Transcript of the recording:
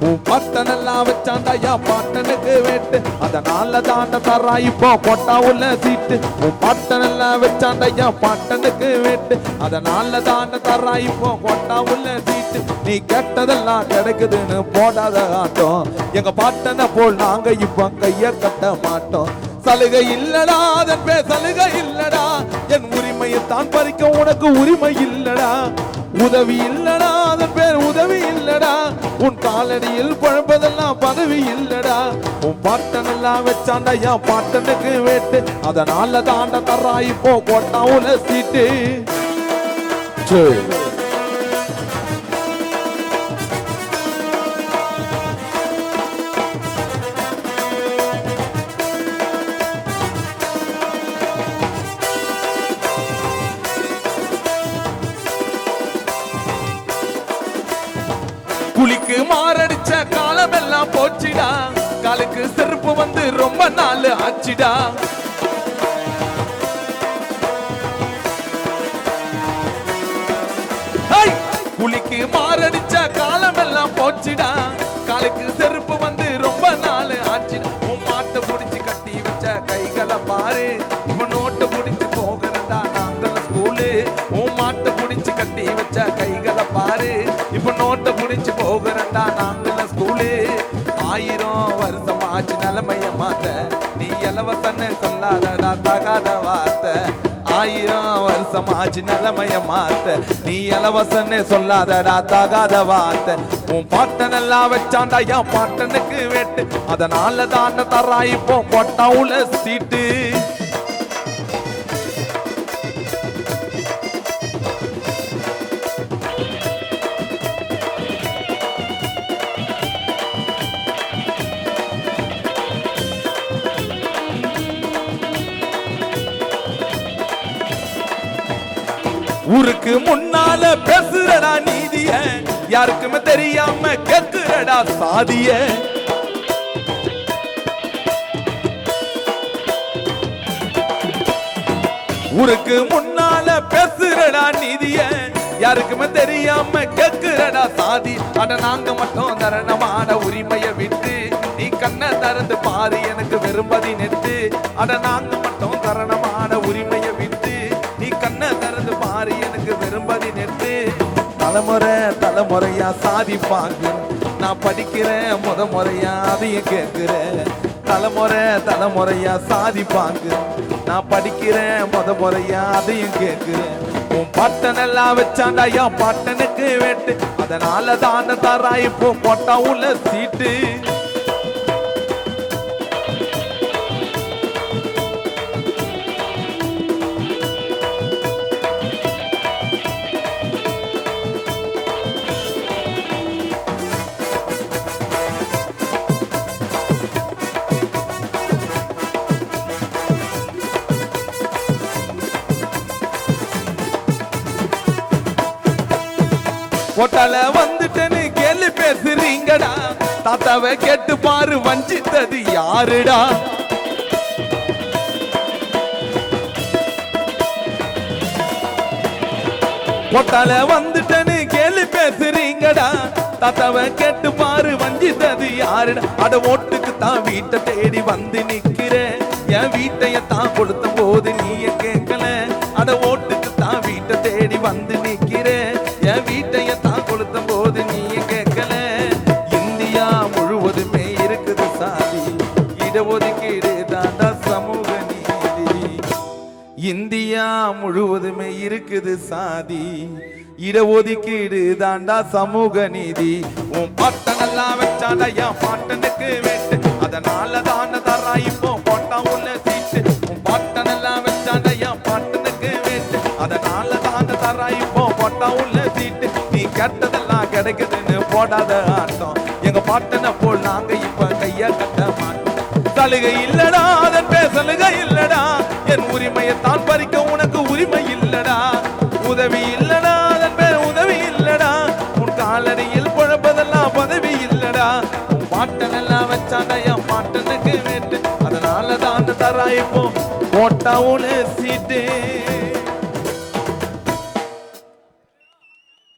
உன் பாட்டனெல்லாம் வச்சாண்டாயா பாட்டனுக்கு வேட்டு அதனால தாண்ட தரா இப்போ கொட்டா உள்ள சீட்டு உன் பாட்டனெல்லாம் வச்சாண்டாயா பாட்டனுக்கு வேட்டு அதனால தாண்ட தரா இப்போ கொட்டா உள்ள சீட்டு நீ கேட்டதெல்லாம் கிடைக்குதுன்னு போடாத ஆட்டம் எங்க பாட்டனை போல் நாங்க இப்ப கைய கட்ட மாட்டோம் சலுகை இல்லடா அதன் பேர் சலுகை இல்லடா என் உரிமையை தான் பறிக்க உனக்கு உரிமை இல்லடா உதவி இல்லடா அதன் பேர் உதவி இல்லடா உன் காலடியில் பழப்பதெல்லாம் பதவி இல்லடா உன் பாட்டனெல்லாம் வச்சாண்டா என் பாட்டனுக்கு வேட்டு அதனால தாண்ட தர்றா இப்போ கொட்டா உள்ள சீட்டு குளிக்கு மாரடிச்ச காலம் எல்லாம் போச்சுடா காலுக்கு செருப்பு வந்து ரொம்ப நாள் ஆச்சுடா குளிக்கு மாரடிச்ச காலம் எல்லாம் போச்சுடா காலுக்கு செருப்பு வந்து ரொம்ப நாள் ஆச்சுடா உன் மாட்டை புடிச்சு கட்டி வச்ச கைகளை பாரு உன் நோட்டை புடிச்சு போகிறதா நாங்கள் ஸ்கூலு உன் மாட்டை புடிச்சு கட்டி வச்ச கைகளை பாரு இப்ப நோட்டை புடிச்சு போகிறண்டா நாங்கள ஸ்கூலு 1000 வருஷம் ஆச்சு நிலைமைய மாத்த நீ இலவசன்னு சொல்லாதடா தகாத வார்த்தை 1000 வருஷம் ஆச்சு நிலைமைய மாத்த நீ இலவசன்னு சொல்லாதடா தகாத வார்த்தை உன் பாட்டனெல்லாம் வச்சாண்டா என் பாட்டனுக்கு வேட்டு அதனால தாண்ட தரா இப்போ கொட்டா உள்ள சீட்டு ஊருக்கு முன்னால பேசுறடா நீதிய யாருக்குமே தெரியாம கேக்குறடா சாதிய ஊருக்கு முன்னால பேசுறடா நீதிய யாருக்குமே தெரியாம கேக்குறடா சாதி அட நாங்க மட்டும் தரணமான உரிமையை விட்டு நீ கண்ணை திறந்து பாரு எனக்கு வெறும்பதி நெட்டு அட நாங்க மட்டும் தரணமான உரிமையை விட்டு நீ கண்ணை திறந்து பாரு எனக்கு வெறும்பதி நெட்டு தலைமுறை தலைமுறையா சாதிப்பாங்க நான் படிக்கிறேன் முறையா அதையும் கேட்கிறேன் தலைமுறை தலைமுறையா சாதிப்பாங்க நான் படிக்கிறேன் முறையா அதையும் கேட்கிறேன் உன் பாட்டனெல்லாம் வச்சாண்டா என் பாட்டனுக்கு வேட்டு அதனால தாண்ட தரா இப்போ கொட்டா உள்ள சீட்டு கொட்டால வந்துட்டேன்னு கேள்வி பேசுறீங்கடா தாத்தாவை கேட்டு பாரு வஞ்சித்தது யாருடா கொட்டால வந்துட்டேன்னு கேள்வி பேசுறீங்கடா தாத்தாவை கேட்டு பாரு வஞ்சித்தது யாருடா அட ஓட்டுக்கு தான் வீட்டை தேடி வந்து நிக்கிறேன் என் வீட்டைய தான் கொடுத்த போது நீய கேட்கல அட ஓட்டுக்கு தான் வீட்டை தேடி வந்து நிக்கிறேன் என் வீட்டைய தான் கொடுத்த போது நீய கேட்கல இந்தியா முழுவதுமே இருக்குது சாதி இடஒதுக்கீடு தாண்டா சமூக நீதி இந்தியா முழுவதுமே இருக்குது சாதி இடஒதுக்கீடு தாண்டா சமூக நீதி உன் பாட்டனெல்லாம் வச்சாண்டா என் பாட்டனுக்கு வேட்டு அதனால தாண்ட தரா இப்போ கொட்டா உள்ள சீட்டு உன் பாட்டனெல்லாம் வச்சாண்டா என் பாட்டனுக்கு வேட்டு அதனால தாண்ட தரா இப்போ கொட்டா உள்ள சீட்டு நீ கேட்டதெல்லாம் கிடைக்குதுன்னு போடாத ஆட்டம் எங்க பாட்டனை போல் நாங்க இப்ப கைய கட்ட மாட்டோம் சலுகை இல்லடா அதன் பேர் சலுகை இல்லடா என் உரிமையை தான் பறிக்க உனக்கு உரிமை இல்லடா உதவி இல்லடா அதன் பேர் உதவி இல்லடா உன் காலடியில் பழப்பதெல்லாம் பதவி இல்லடா உன் பாட்டனெல்லாம் வச்சாண்டா என் பாட்டனுக்கு வேட்டு அதனால தான் தரா இப்போ போட்டா உன சீட்டு